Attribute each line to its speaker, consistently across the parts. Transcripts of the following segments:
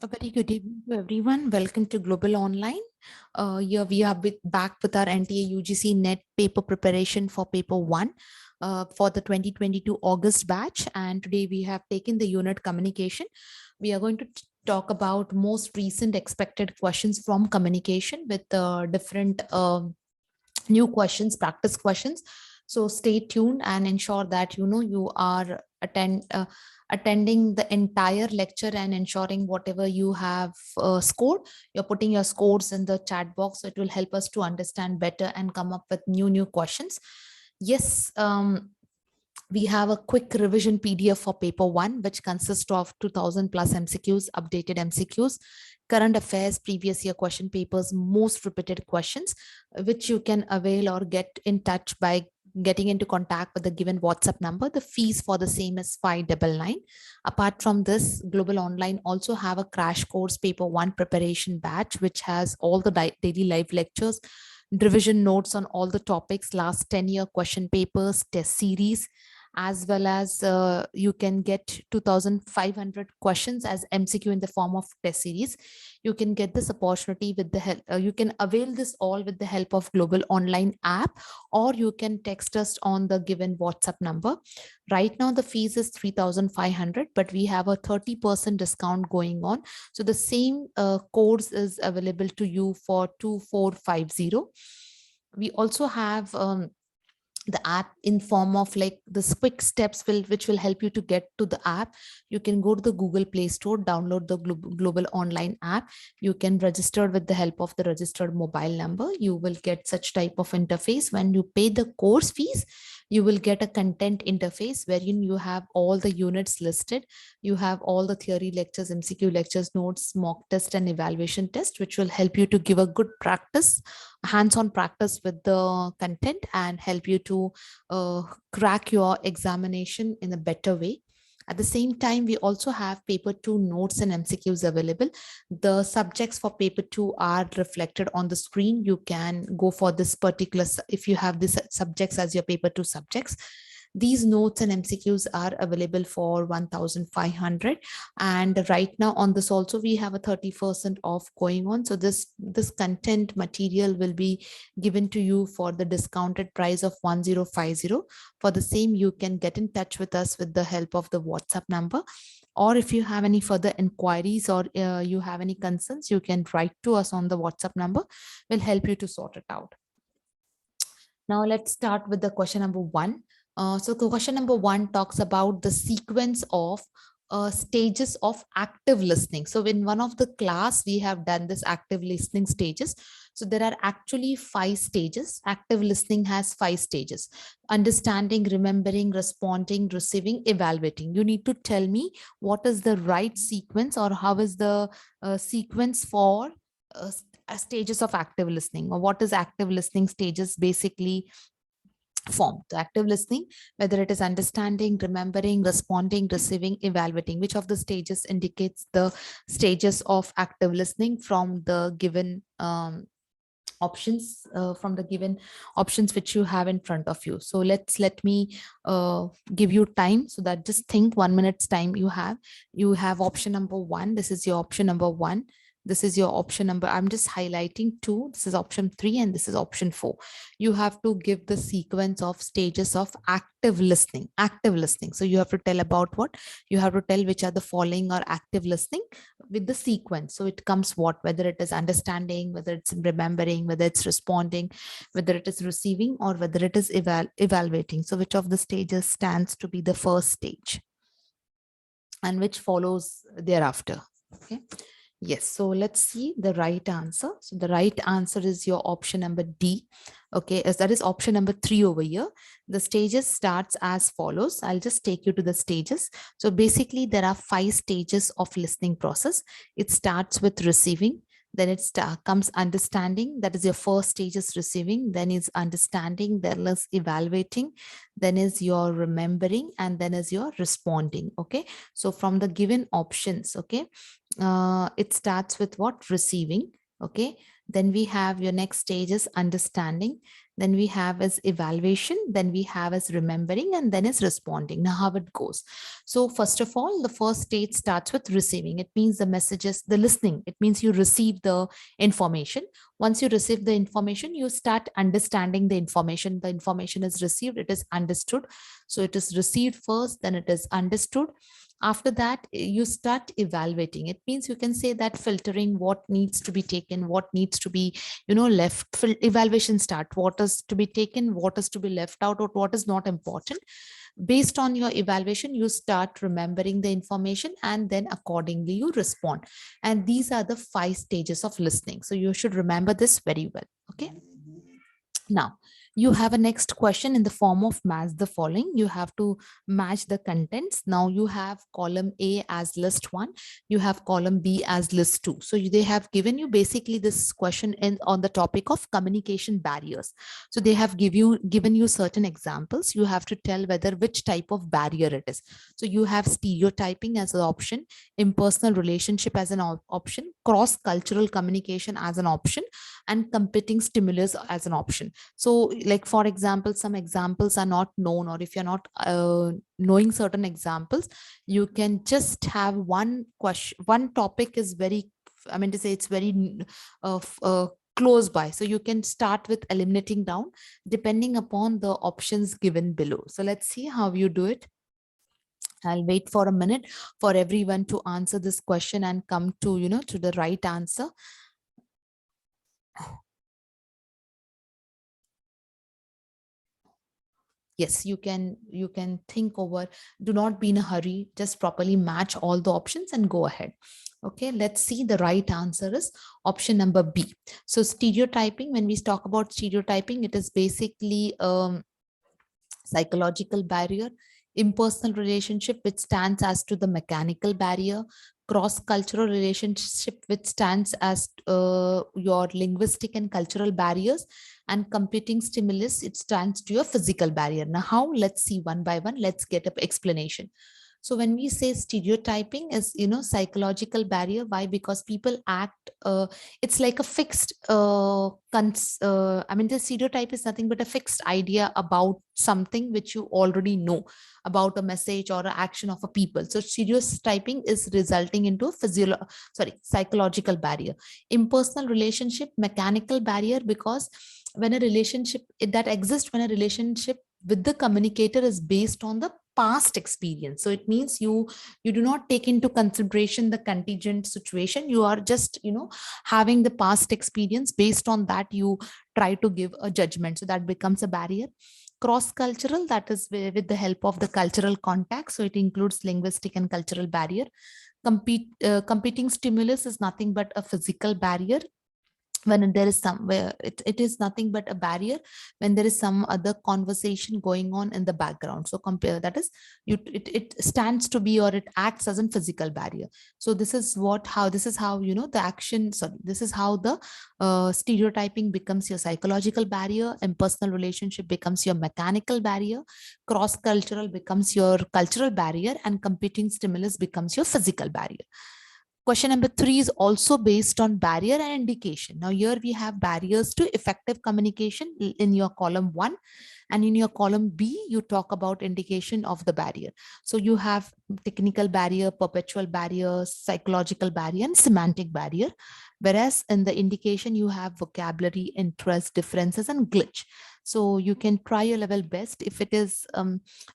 Speaker 1: A very good evening to everyone. Welcome to Global Online. Here we are back with our NTA UGC Net paper preparation for paper 1 for the 2022 August batch. And today we have taken the unit communication. We are going to talk about most recent expected questions from communication with different new questions, practice questions. So stay tuned and ensure that you are attending the entire lecture and ensuring whatever you have scored, you're putting your scores in the chat box. So it will help us to understand better and come up with new questions. Yes, we have a quick revision PDF for paper 1, which consists of 2000 plus MCQs, updated MCQs, current affairs, previous year question papers, most repeated questions, which you can avail or get in touch by getting into contact with the given WhatsApp number. The fees for the same is 599. Apart from this, Global Online also have a crash course paper 1 preparation batch, which has all the daily live lectures, revision notes on all the topics, last 10-year question papers, test series, as well as you can get 2500 questions as MCQ in the form of test series. You can get this opportunity with the help, you can avail this all with the help of Global Online app, or you can text us on the given WhatsApp number. Right now the fees is 3500, but we have a 30% discount going on. So the same course is available to you for 2450. We also have the app in form of like this quick steps which will help you to get to the app. You can go to the Google Play Store, download the Global Online app. You can register with the help of the registered mobile number. You will get such type of interface. When you pay the course fees, you will get a content interface wherein you have all the units listed. You have all the theory lectures, MCQ lectures, notes, mock test and evaluation test, which will help you to give a good practice, hands-on practice with the content, and help you to crack your examination in a better way. At the same time, we also have paper 2 notes and MCQs available. The subjects for paper 2 are reflected on the screen. You can go for this particular, if you have this subjects as your paper 2 subjects. These notes and MCQs are available for 1500, and right now on this also we have a 30% off going on. So this content material will be given to you for the discounted price of 1050. For the same, you can get in touch with us with the help of the WhatsApp number, or if you have any further inquiries or you have any concerns, you can write to us on the WhatsApp number. We'll help you to sort it out. Now let's start with the question number 1. So question number 1 talks about the sequence of stages of active listening. So in one of the class, we have done this active listening stages. So there are actually 5 stages. Active listening has 5 stages: understanding, remembering, responding, receiving, evaluating. You need to tell me what is the right sequence, or how is the sequence for stages of active listening, or what is active listening stages basically formed. The active listening, whether it is understanding, remembering, responding, receiving, evaluating, which of the stages indicates the stages of active listening from the given options, which you have in front of you. So let me give you time, so that just think 1 minute's time. You have option number 1. This is your option number 1. This is your option number, I'm just highlighting 2. This is option 3, and this is option 4. You have to give the sequence of stages of active listening. So you have to tell about what you have to tell, which are the following or active listening with the sequence. So it comes what, whether it is understanding, whether it's remembering, whether it's responding, whether it is receiving, or whether it is evaluating. So which of the stages stands to be the first stage, and which follows thereafter. Okay. Yes, so let's see the right answer. So the right answer is your option number D. Okay, as that is option number 3 over here. The stages starts as follows. I'll just take you to the stages. So basically there are 5 stages of listening process. It starts with receiving, then it comes understanding. That is your first stage is receiving, then is understanding, then is evaluating, then is your remembering, and then is your responding. Okay, so from the given options, okay, it starts with what? Receiving. Okay, then we have your next stage is understanding, then we have as evaluation, then we have as remembering, and then is responding. Now how it goes. So first of all, the first stage starts with receiving. It means the messages, the listening. It means you receive the information. Once you receive the information, you start understanding the information. The information is received, it is understood. So it is received first, then it is understood. After that, you start evaluating. It means you can say that filtering what needs to be taken, what needs to be left. Evaluation start, what is to be taken, what is to be left out, or what is not important. Based on your evaluation, you start remembering the information, and then accordingly you respond. And these are the 5 stages of listening, so you should remember this very well. Okay, now, you have a next question in the form of match the following. You have to match the contents. Now you have column A as list 1. You have column B as list 2. So they have given you basically this question on the topic of communication barriers. So they have given you certain examples. You have to tell whether which type of barrier it is. So you have stereotyping as an option, impersonal relationship as an option, cross-cultural communication as an option, and competing stimulus as an option. So like for example, some examples are not known, or if you're not knowing certain examples, you can just have one question. One topic is very, I mean to say, it's very close by, so you can start with eliminating down depending upon the options given below. So let's see how you do it. I'll wait for a minute for everyone to answer this question and come to to the right answer. Yes, you can think over. Do not be in a hurry, just properly match all the options and go ahead. Okay, let's see. The right answer is option number B. So stereotyping, when we talk about stereotyping, it is basically psychological barrier, impersonal relationship, which stands as to the mechanical barrier, cross-cultural relationship, which stands as your linguistic and cultural barriers, and competing stimulus, it stands to your physical barrier. Now how? Let's see one by one. Let's get an explanation. So when we say stereotyping is, psychological barrier, why? Because people act, it's like a fixed, I mean, the stereotype is nothing but a fixed idea about something which you already know about a message or an action of a people. So stereotyping is resulting into a psychological barrier. Impersonal relationship, mechanical barrier, because when a relationship that exists, when a relationship with the communicator is based on the past experience. So it means you do not take into consideration the contingent situation. You are just having the past experience. Based on that, you try to give a judgment, so that becomes a barrier. Cross cultural, that is with the help of the cultural context, so it includes linguistic and cultural barrier. Competing stimulus is nothing but a physical barrier. When there is somewhere, it is nothing but a barrier when there is some other conversation going on in the background. So compare, that is, it stands to be, or it acts as a physical barrier. So this is how the action, sorry, this is how the stereotyping becomes your psychological barrier, impersonal relationship becomes your mechanical barrier, cross cultural becomes your cultural barrier, and competing stimulus becomes your physical barrier. Question number 3 is also based on barrier and indication. Now here we have barriers to effective communication in your column 1, and in your column B, you talk about indication of the barrier. So you have technical barrier, perpetual barrier, psychological barrier, and semantic barrier. Whereas in the indication, you have vocabulary, interest, differences, and glitch. So you can try your level best. If it is,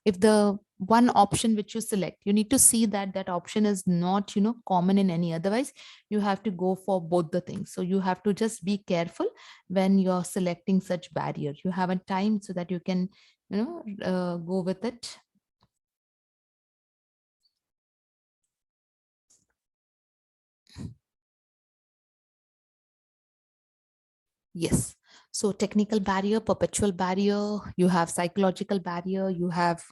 Speaker 1: if the one option which you select, you need to see that that option is not, common in any. Otherwise, you have to go for both the things. So you have to just be careful when you're selecting such barrier. You have a time so that you can, go with it. Yes. So technical barrier, perpetual barrier, you have psychological barrier, you have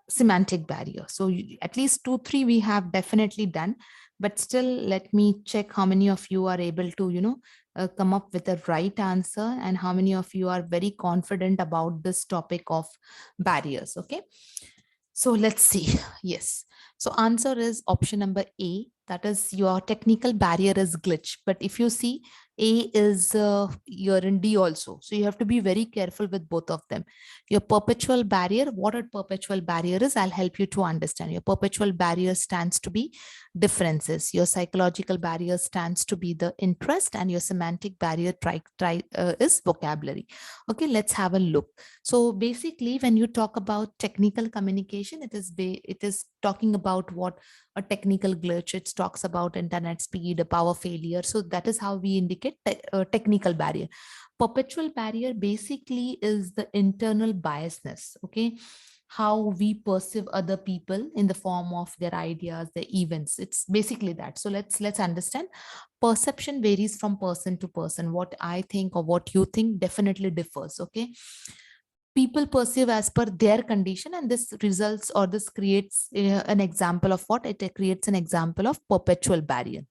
Speaker 1: semantic barrier. So at least 2, 3 we have definitely done, but still let me check how many of you are able to, come up with the right answer, and how many of you are very confident about this topic of barriers. Okay. So let's see. Yes. So answer is option number A, that is your technical barrier is glitch. But if you see, A is you're in D also. So you have to be very careful with both of them. Your perpetual barrier, what a perpetual barrier is, I'll help you to understand. Your perpetual barrier stands to be differences. Your psychological barrier stands to be the interest, and your semantic barrier is vocabulary. Okay, let's have a look. So basically, when you talk about technical communication, it is talking about what a technical glitch. It talks about internet speed, a power failure. So that is how we indicate technical barrier. Perpetual barrier basically is the internal biasness. Okay, how we perceive other people in the form of their ideas, their events. It's basically that. So let's understand. Perception varies from person to person. What I think or what you think definitely differs. Okay, people perceive as per their condition, and this results or this creates an example of what it creates an example of perpetual barrier.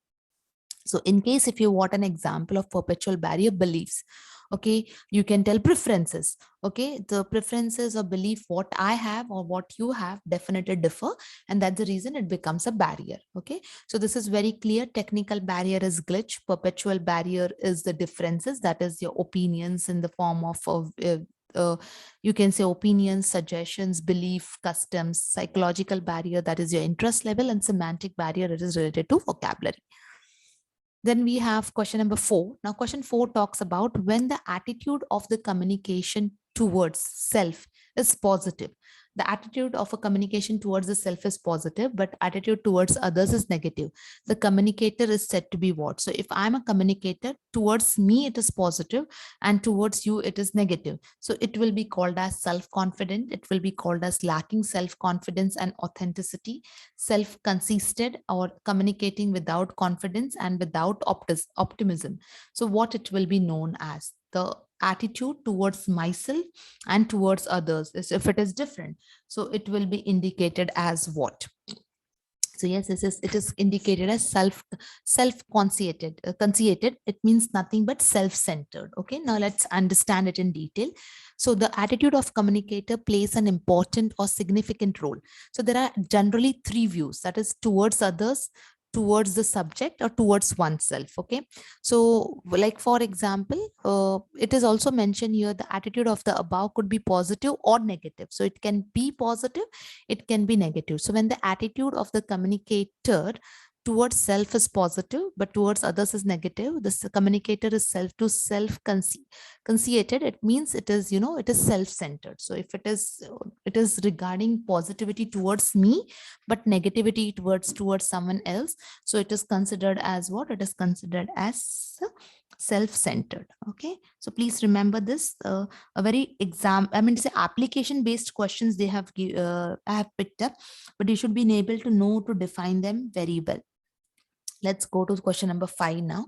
Speaker 1: So in case if you want an example of perpetual barrier, beliefs, okay, you can tell preferences. Okay, the preferences or belief what I have or what you have definitely differ, and that's the reason it becomes a barrier. Okay, so this is very clear. Technical barrier is glitch, perpetual barrier is the differences, that is your opinions in the form of you can say opinions, suggestions, belief, customs. Psychological barrier, that is your interest level, and semantic barrier, it is related to vocabulary. Then we have question number 4. Now, question 4 talks about when the attitude of the communication towards self is positive. The attitude of a communication towards the self is positive, but attitude towards others is negative. The communicator is said to be what? So if I'm a communicator, towards me it is positive, and towards you it is negative. So it will be called as self-confident. It will be called as lacking self-confidence and authenticity, self-conceited, or communicating without confidence and without optimism. So what it will be known as? The attitude towards myself and towards others is if it is different, so it will be indicated as what? So yes, it is indicated as self-conceited. Conceited, it means nothing but self-centered. Okay, now let's understand it in detail. So the attitude of communicator plays an important or significant role. So there are generally 3 views, that is towards others, towards the subject, or towards oneself. Okay, so like for example, it is also mentioned here the attitude of the above could be positive or negative. So it can be positive, it can be negative. So when the attitude of the communicator towards self is positive but towards others is negative, this communicator is self conceited. It means it is, it is self-centered. So if it is regarding positivity towards me but negativity towards someone else, so it is considered as what? It is considered as self-centered. Okay, so please remember this. A very say application based questions they have I have picked up, but you should be able to know to define them very well. Let's go to question number 5 now.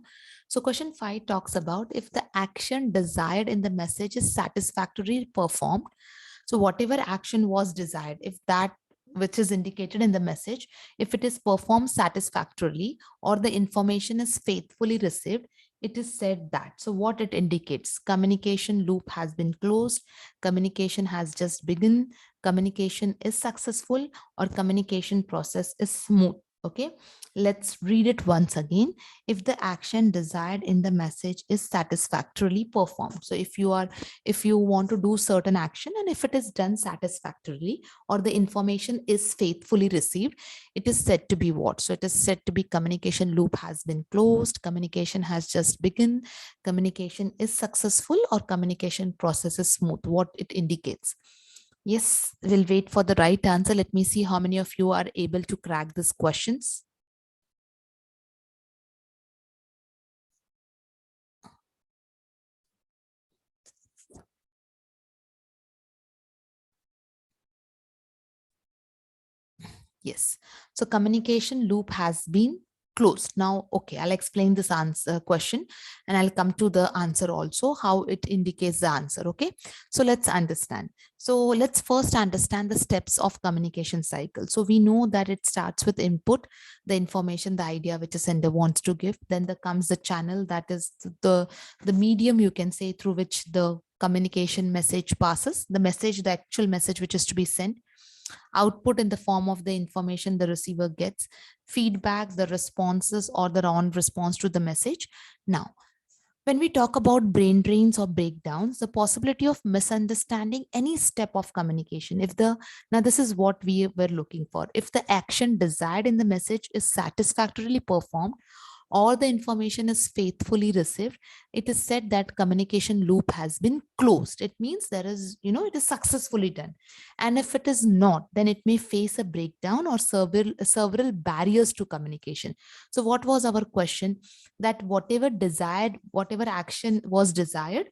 Speaker 1: So question 5 talks about if the action desired in the message is satisfactorily performed. So whatever action was desired, if that which is indicated in the message, if it is performed satisfactorily or the information is faithfully received, it is said that. So what it indicates? Communication loop has been closed, communication has just begun, communication is successful, or communication process is smooth. Okay, let's read it once again. If the action desired in the message is satisfactorily performed. So if you want to do certain action, and if it is done satisfactorily or the information is faithfully received, it is said to be what? So it is said to be communication loop has been closed, communication has just begun, communication is successful, or communication process is smooth. What it indicates? Yes, we'll wait for the right answer. Let me see how many of you are able to crack these questions. Yes. So communication loop has been closed. Now, okay, I'll explain this answer question and I'll come to the answer also, how it indicates the answer. Okay, so let's understand. So let's first understand the steps of communication cycle. So we know that it starts with input, the information, the idea which a sender wants to give. Then there comes the channel, that is the medium, you can say, through which the communication message passes, the message, the actual message which is to be sent. output in the form of the information the receiver gets, feedback, the responses or the non-response to the message. Now, when we talk about brain drains or breakdowns, the possibility of misunderstanding any step of communication. Now this is what we were looking for. If the action desired in the message is satisfactorily performed, or the information is faithfully received, it is said that communication loop has been closed. It means there is, it is successfully done. And if it is not, then it may face a breakdown or several barriers to communication. So what was our question? That whatever action was desired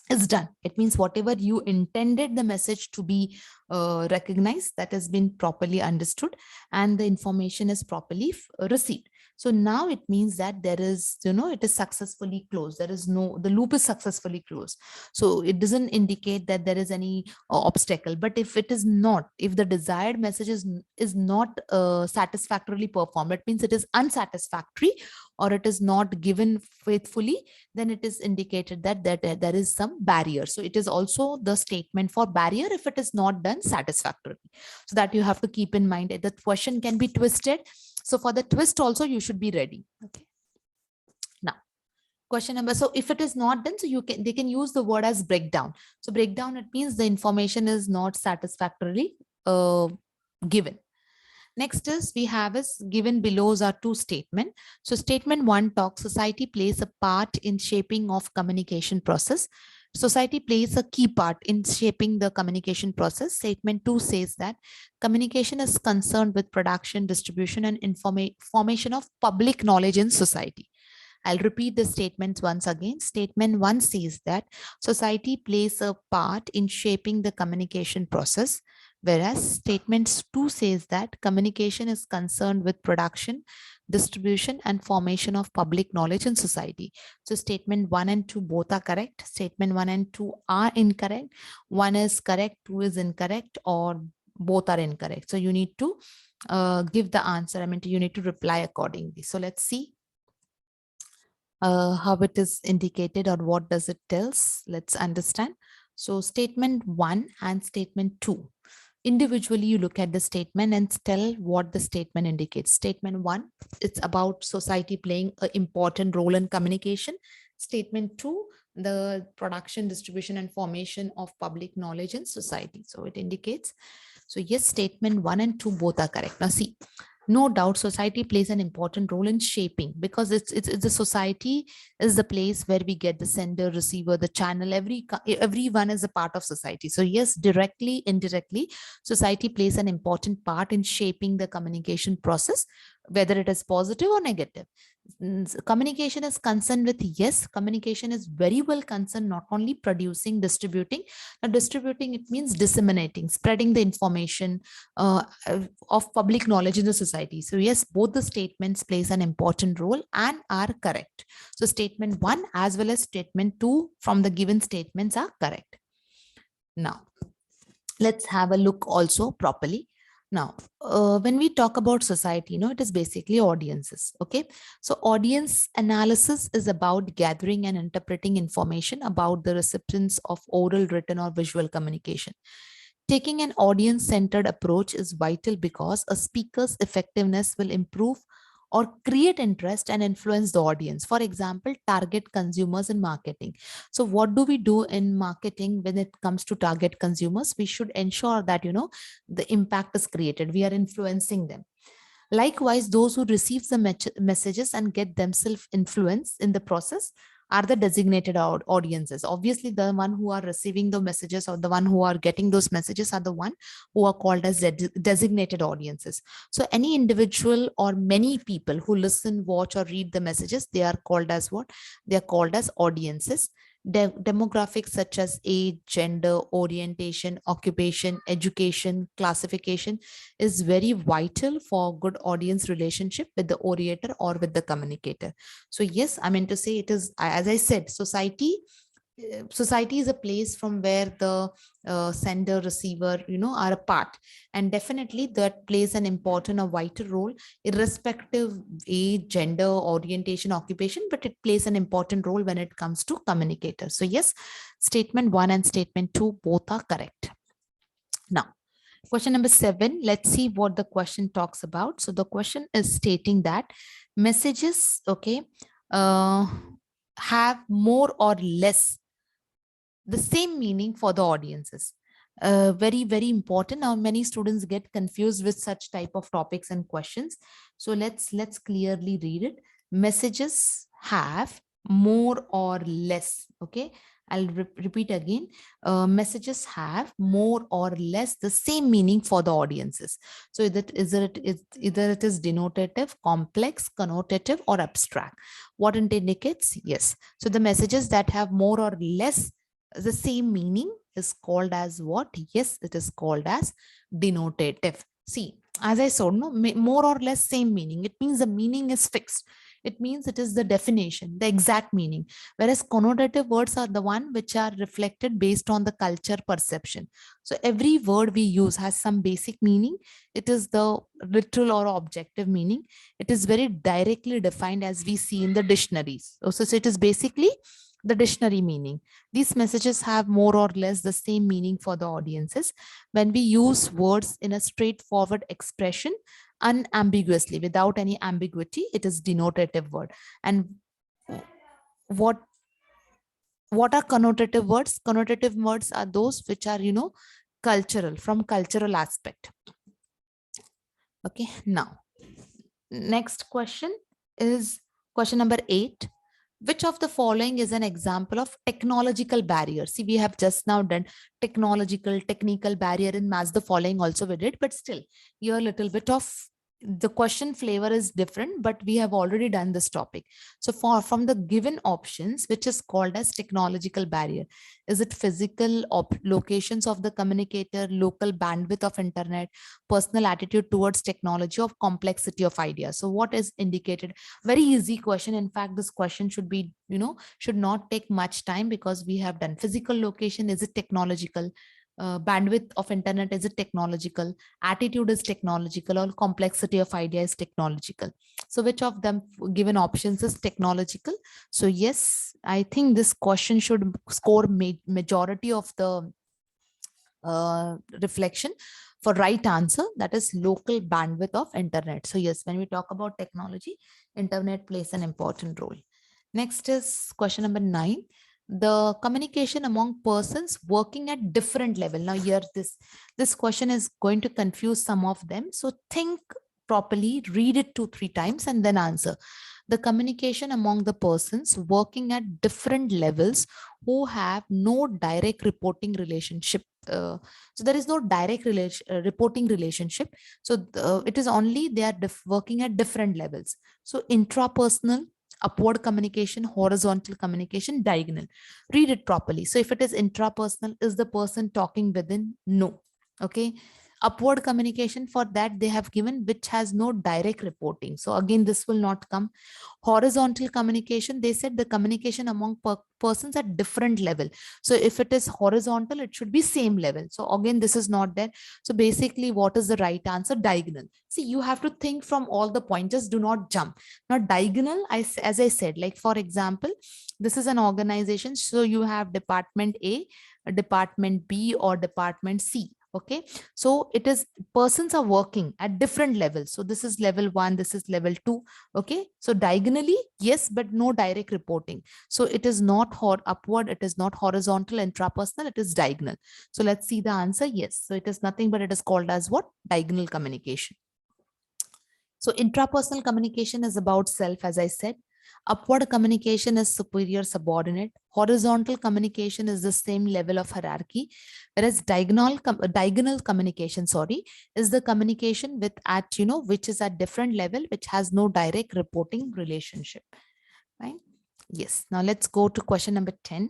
Speaker 1: is done. It means whatever you intended the message to be recognized, that has been properly understood and the information is properly received. So now it means that there is, it is successfully closed. The loop is successfully closed. So it doesn't indicate that there is any obstacle. But if it is not, if the desired message is not satisfactorily performed, it means it is unsatisfactory or it is not given faithfully, then it is indicated that there is some barrier. So it is also the statement for barrier if it is not done satisfactorily. So that you have to keep in mind that the question can be twisted. So for the twist also you should be ready. Okay. Now, question number, so if it is not done, so they can use the word as breakdown. So breakdown, it means the information is not satisfactorily given. Next is we have is given below are two statements. So statement 1 talks society plays a part in shaping of communication process. Society plays a key part in shaping the communication process. Statement 2 says that communication is concerned with production, distribution, and formation of public knowledge in society. I'll repeat the statements once again. Statement 1 says that society plays a part in shaping the communication process, whereas statement 2 says that communication is concerned with production, distribution, and formation of public knowledge in society. So statement 1 and 2 both are correct. Statement 1 and 2 are incorrect. 1 is correct, 2 is incorrect, or both are incorrect. So you need to give the answer. You need to reply accordingly. So let's see how it is indicated or what does it tells. Let's understand. So statement 1 and statement 2. Individually, you look at the statement and tell what the statement indicates. Statement 1, it's about society playing an important role in communication. Statement 2, the production, distribution, and formation of public knowledge in society. So it indicates. So yes, statement 1 and 2 both are correct. Now see, no doubt society plays an important role in shaping, because it's the society is the place where we get the sender, receiver, the channel. Everyone is a part of society. So yes, directly, indirectly, society plays an important part in shaping the communication process, whether it is positive or negative. Communication is concerned with, yes, communication is very well concerned not only producing, distributing. Now distributing, it means disseminating, spreading the information of public knowledge in the society. So yes, both the statements plays an important role and are correct. So statement 1 as well as statement 2 from the given statements are correct. Now let's have a look also properly. Now, when we talk about society, it is basically audiences. Okay. So audience analysis is about gathering and interpreting information about the recipients of oral, written, or visual communication. Taking an audience-centered approach is vital because a speaker's effectiveness will improve or create interest and influence the audience. For example, target consumers in marketing. So what do we do in marketing when it comes to target consumers? We should ensure that, the impact is created. We are influencing them. Likewise, those who receive the messages and get themselves influenced in the process are the designated audiences. Obviously, the one who are receiving the messages or the one who are getting those messages are the one who are called as designated audiences. So any individual or many people who listen, watch, or read the messages, they are called as what? They are called as audiences. Demographics such as age, gender, orientation, occupation, education, classification is very vital for good audience relationship with the orator or with the communicator. So yes, I mean to say it is, as I said, society is a place from where the sender, receiver, are a part, and definitely that plays an important or vital role irrespective age, gender, orientation, occupation, but it plays an important role when it comes to communicators. So yes, statement 1 and statement 2 both are correct. Now Question number 7, let's see what the question talks about. So the question is stating that messages, okay, have more or less the same meaning for the audiences. Very, very important. Now, many students get confused with such type of topics and questions. So let's clearly read it. Messages have more or less. Okay, I'll repeat again. Messages have more or less the same meaning for the audiences. So either it is denotative, complex, connotative, or abstract. What it indicates? Yes. So the messages that have more or less the same meaning is called as what? Yes, it is called as denotative. See, as I said, no, more or less same meaning. It means the meaning is fixed. It means it is the definition, the exact meaning. Whereas connotative words are the one which are reflected based on the culture perception. So every word we use has some basic meaning. It is the literal or objective meaning. It is very directly defined as we see in the dictionaries. So it is basically the dictionary meaning. These messages have more or less the same meaning for the audiences when we use words in a straightforward expression unambiguously without any ambiguity. It is denotative word. And what are connotative words? Connotative words are those which are, cultural, from cultural aspect. Okay, now next question is question number 8. Which of the following is an example of technological barrier? See, we have just now done technical barrier in maths. The following also we did, but still, here a little bit of the question flavor is different, but we have already done this topic. So from the given options, which is called as technological barrier, is it physical locations of the communicator, local bandwidth of internet, personal attitude towards technology, or complexity of ideas? So what is indicated? Very easy question. In fact, this question should be, should not take much time because we have done physical location. Is it technological? Bandwidth of internet, is it technological? Attitude is technological, or complexity of idea is technological? So which of them given options is technological? So yes, I think this question should score majority of the reflection for right answer, that is local bandwidth of internet. So yes, when we talk about technology, internet plays an important role. Next is question number 9. The communication among persons working at different level. Now here this question is going to confuse some of them. So think properly, read it 2-3 times and then answer. The communication among the persons working at different levels who have no direct reporting relationship. So there is no direct reporting relationship. So it is only they are working at different levels. So intrapersonal, upward communication, horizontal communication, diagonal. Read it properly. So if it is intrapersonal, is the person talking within? No. Okay. Upward communication, for that they have given which has no direct reporting. So again, this will not come. Horizontal communication, they said the communication among persons at different level. So if it is horizontal, it should be same level. So again, this is not there. So basically, what is the right answer? Diagonal. See, you have to think from all the points, just do not jump. Now diagonal, as I said, like for example, this is an organization. So you have department A, department B, or department C. Okay, so it is persons are working at different levels. So this is level 1, this is level 2. Okay, so diagonally, yes, but no direct reporting. So it is not upward, it is not horizontal, intrapersonal, it is diagonal. So let's see the answer. Yes, so it is nothing but it is called as what? Diagonal communication. So intrapersonal communication is about self, as I said. Upward communication is superior subordinate. Horizontal communication is the same level of hierarchy, whereas diagonal communication, is the communication with which is at different level, which has no direct reporting relationship. Right? Yes. Now let's go to question number 10.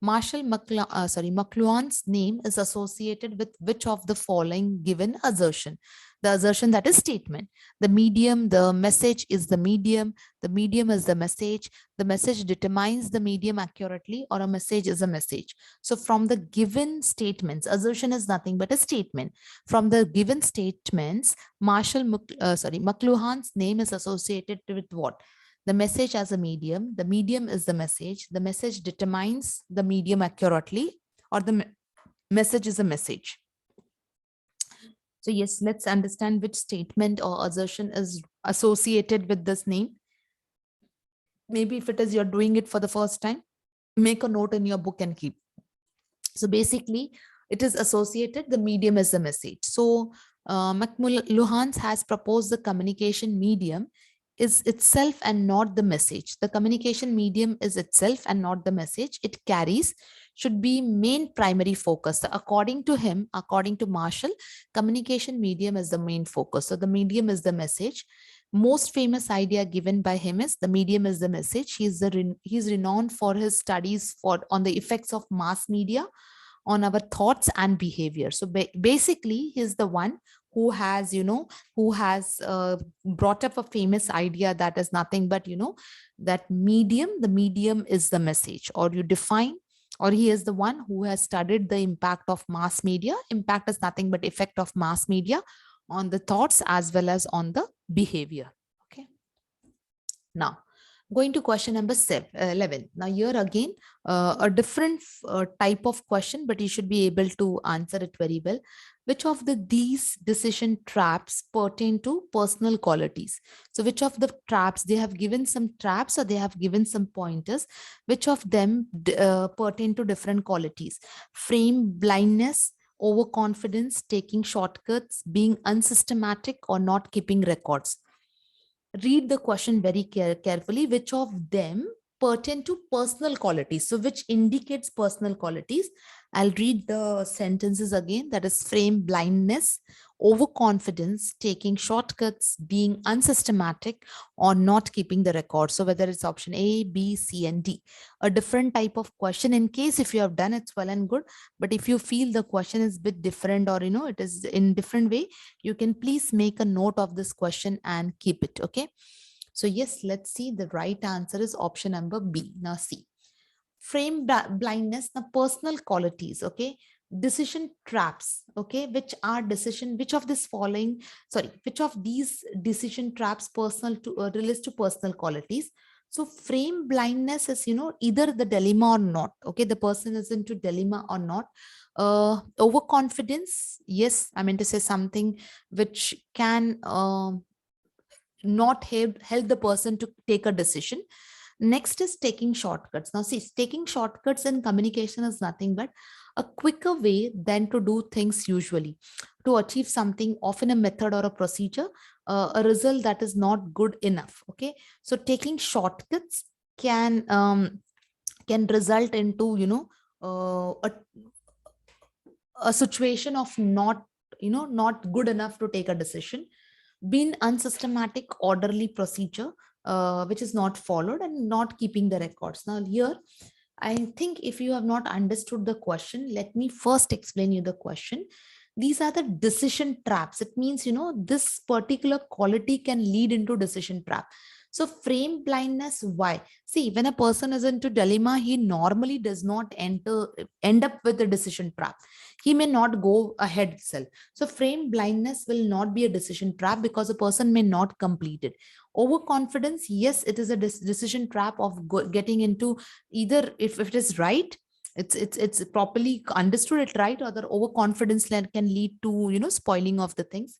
Speaker 1: McLuhan's name is associated with which of the following given assertion? The assertion, that is statement. The medium, the message is the medium is the message determines the medium accurately, or a message is a message. So from the given statements, assertion is nothing but a statement. From the given statements, McLuhan's name is associated with what? The message as a medium is the message determines the medium accurately, or the message is a message. So yes, let's understand which statement or assertion is associated with this name. Maybe if it is you're doing it for the first time, make a note in your book and keep. So basically, it is associated, the medium is the message. So McLuhan has proposed the communication medium is itself and not the message. The communication medium is itself and not the message. It carries, should be main primary focus. So according to him, according to Marshall, communication medium is the main focus. So the medium is the message. Most famous idea given by him is the medium is the message. He's renowned for his studies on the effects of mass media on our thoughts and behavior. So basically, he's the one who has, brought up a famous idea that is nothing but, that the medium is the message, or you define, or he is the one who has studied the impact of mass media. Impact is nothing but effect of mass media on the thoughts as well as on the behavior. Okay. Now, going to question number 11. Now here again, a different type of question, but you should be able to answer it very well. Which of these decision traps pertain to personal qualities? So which of the traps, they have given some traps or they have given some pointers. Which of them pertain to different qualities? Frame blindness, overconfidence, taking shortcuts, being unsystematic, or not keeping records. Read the question very carefully. Which of them pertain to personal qualities? So which indicates personal qualities? I'll read the sentences again. That is frame blindness, overconfidence, taking shortcuts, being unsystematic, or not keeping the record. So whether it's option A, B, C, and D. A different type of question. In case if you have done, it's well and good. But if you feel the question is a bit different, or it is in different way, you can please make a note of this question and keep it. Okay. So yes, let's see. The right answer is option number B. Now see. Frame blindness, the personal qualities. Okay. Decision traps. Okay. Which of this following, which of these decision traps relates to personal qualities? So frame blindness is, either the dilemma or not. Okay. The person is into dilemma or not. Overconfidence. Yes. I meant to say something which can not help the person to take a decision. Next is taking shortcuts. Now see, taking shortcuts in communication is nothing but a quicker way than to do things usually, to achieve something, often a method or a procedure, a result that is not good enough. Okay. So taking shortcuts can result into, a situation of not good enough to take a decision. Being unsystematic, orderly procedure, which is not followed, and not keeping the records. Now here, I think if you have not understood the question, let me first explain you the question. These are the decision traps. It means, this particular quality can lead into decision trap. So frame blindness, why? See, when a person is into dilemma, he normally does not end up with a decision trap. He may not go ahead itself. So frame blindness will not be a decision trap because a person may not complete it. Overconfidence, yes, it is a decision trap of getting into either if it is right, it's properly understood it right, or the overconfidence can lead to spoiling of the things.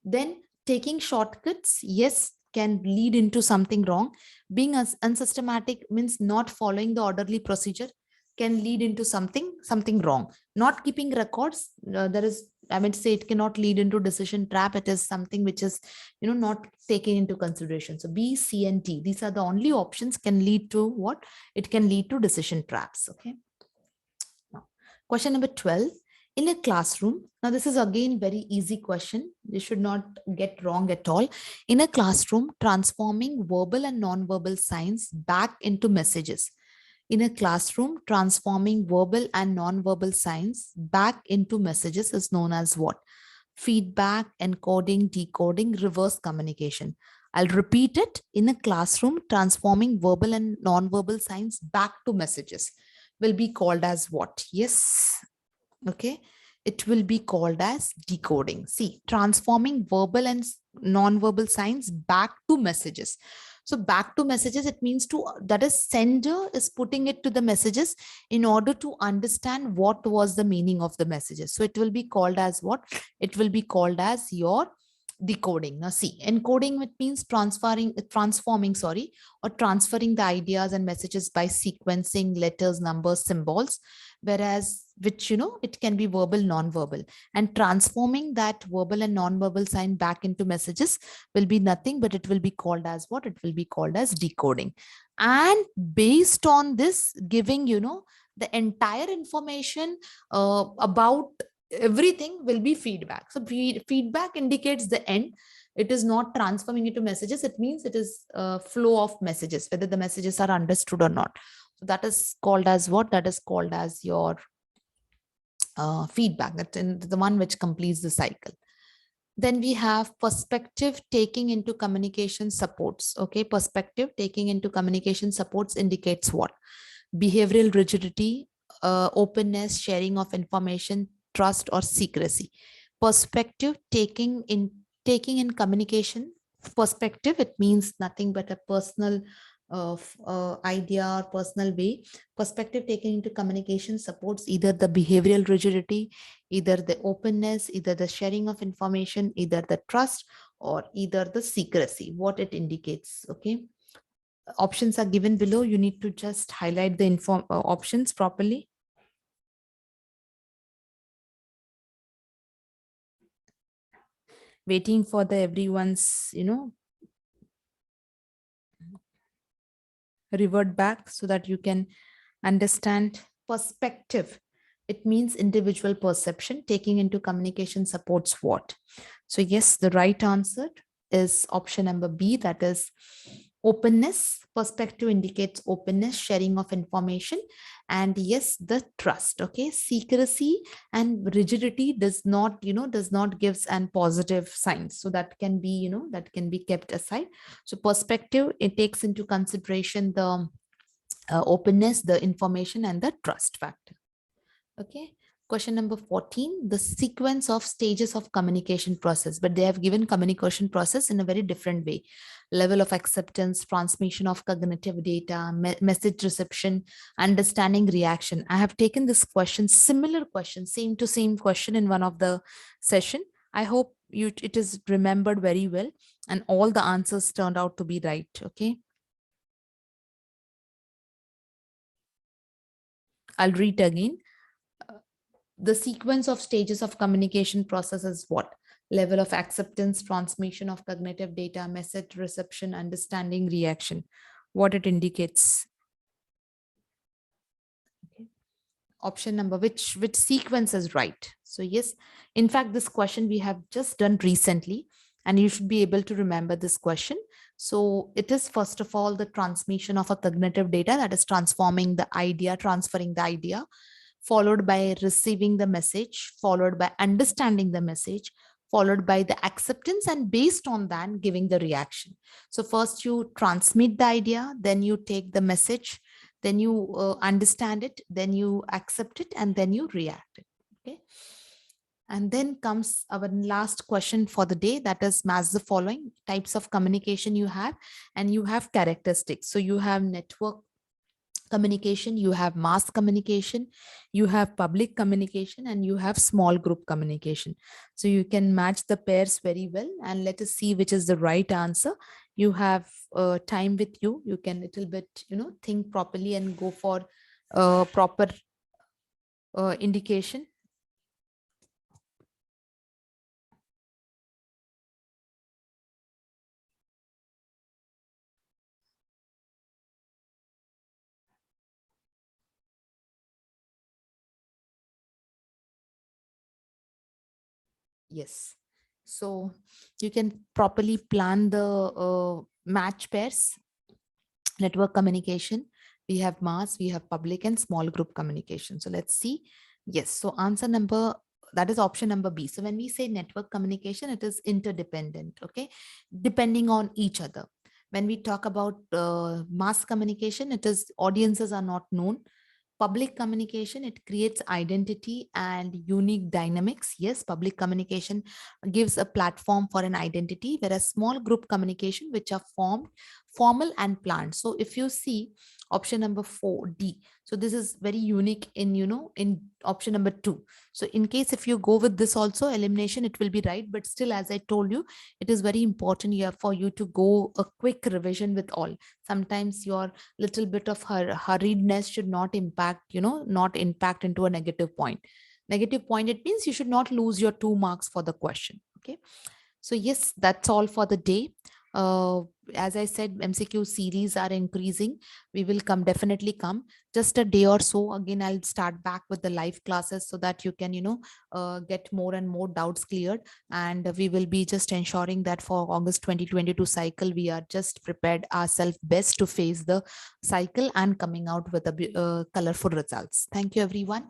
Speaker 1: Then taking shortcuts, yes, can lead into something wrong. Being unsystematic means not following the orderly procedure, can lead into something wrong. Not keeping records, there is, I mean to say, it cannot lead into decision trap. It is something which is not taken into consideration. So B, C, and D, these are the only options can lead to what? It can lead to decision traps. Okay. Now, question number 12. In a classroom, now this is again very easy question. You should not get wrong at all. In a classroom, transforming verbal and non-verbal signs back into messages. In a classroom, transforming verbal and non-verbal signs back into messages is known as what? Feedback, encoding, decoding, reverse communication. I'll repeat it. In a classroom, transforming verbal and non-verbal signs back to messages will be called as what? Yes. Okay. It will be called as decoding. See, transforming verbal and non-verbal signs back to messages. So back to messages, it means to, that is sender is putting it to the messages in order to understand what was the meaning of the messages. So it will be called as what? It will be called as your decoding. Now see, encoding, it means transforming, sorry, or transferring the ideas and messages by sequencing letters, numbers, symbols, whereas which, it can be verbal, non-verbal, and transforming that verbal and non-verbal sign back into messages will be nothing but it will be called as what? It will be called as decoding. And based on this, giving, the entire information about everything will be feedback. So feedback indicates the end. It is not transforming into messages. It means it is flow of messages, whether the messages are understood or not. So that is called as what? That is called as your feedback. That's the one which completes the cycle. Then we have perspective taking into communication supports. Okay, perspective taking into communication supports indicates what? Behavioral rigidity, openness, sharing of information, trust, or secrecy. Perspective taking in communication. Perspective, it means nothing but a personal idea or personal way. Perspective taken into communication supports either the behavioral rigidity, either the openness, either the sharing of information, either the trust, or either the secrecy, what it indicates. Okay, options are given below. You need to just highlight the options properly. Waiting for the everyone's, revert back so that you can understand. Perspective, it means individual perception. Taking into communication supports what? So yes, the right answer is option number B, that is openness. Perspective indicates openness, sharing of information, and yes, the trust. Okay, secrecy and rigidity does not, does not gives an positive signs, so that can be, that can be kept aside. So perspective, it takes into consideration the openness, the information, and the trust factor. Okay. Question number 14, the sequence of stages of communication process, but they have given communication process in a very different way. Level of acceptance, transmission of cognitive data, message reception, understanding, reaction. I have taken this question, similar question, same to same question in one of the session. I hope it is remembered very well and all the answers turned out to be right. Okay. I'll read again. The sequence of stages of communication process is what? Level of acceptance, transmission of cognitive data, message reception, understanding, reaction. What it indicates. Okay. Option number, which sequence is right? So yes, in fact, this question we have just done recently, and you should be able to remember this question. So it is first of all the transmission of a cognitive data, that is transforming the idea, transferring the idea, followed by receiving the message, followed by understanding the message, followed by the acceptance, and based on that, giving the reaction. So first you transmit the idea, then you take the message, then you understand it, then you accept it, and then you react it. Okay. And then comes our last question for the day, that is match the following types of communication you have, and you have characteristics. So you have network communication, you have mass communication, you have public communication, and you have small group communication. So you can match the pairs very well, and let us see which is the right answer. You have time with you. You can little bit, think properly and go for proper indication. Yes. So you can properly plan the match pairs. Network communication, we have mass, we have public and small group communication. So let's see. Yes. So answer number, that is option number B. So when we say network communication, it is interdependent. Okay. Depending on each other. When we talk about mass communication, it is audiences are not known. Public communication, it creates identity and unique dynamics. Yes, public communication gives a platform for an identity, whereas small group communication, which are formed formal and planned. So if you see option number 4D, so this is very unique in, in option number 2. So in case if you go with this also elimination, it will be right. But still, as I told you, it is very important here for you to go a quick revision with all. Sometimes your little bit of hurriedness should not impact, not impact into a negative point. Negative point, it means you should not lose your 2 marks for the question. Okay. So yes, that's all for the day. Uh, as I said, MCQ series are increasing. We will definitely come just a day or so. Again, I'll start back with the live classes so that you can, get more and more doubts cleared. And we will be just ensuring that for August 2022 cycle, we are just prepared ourselves best to face the cycle and coming out with a colorful results. Thank you, everyone.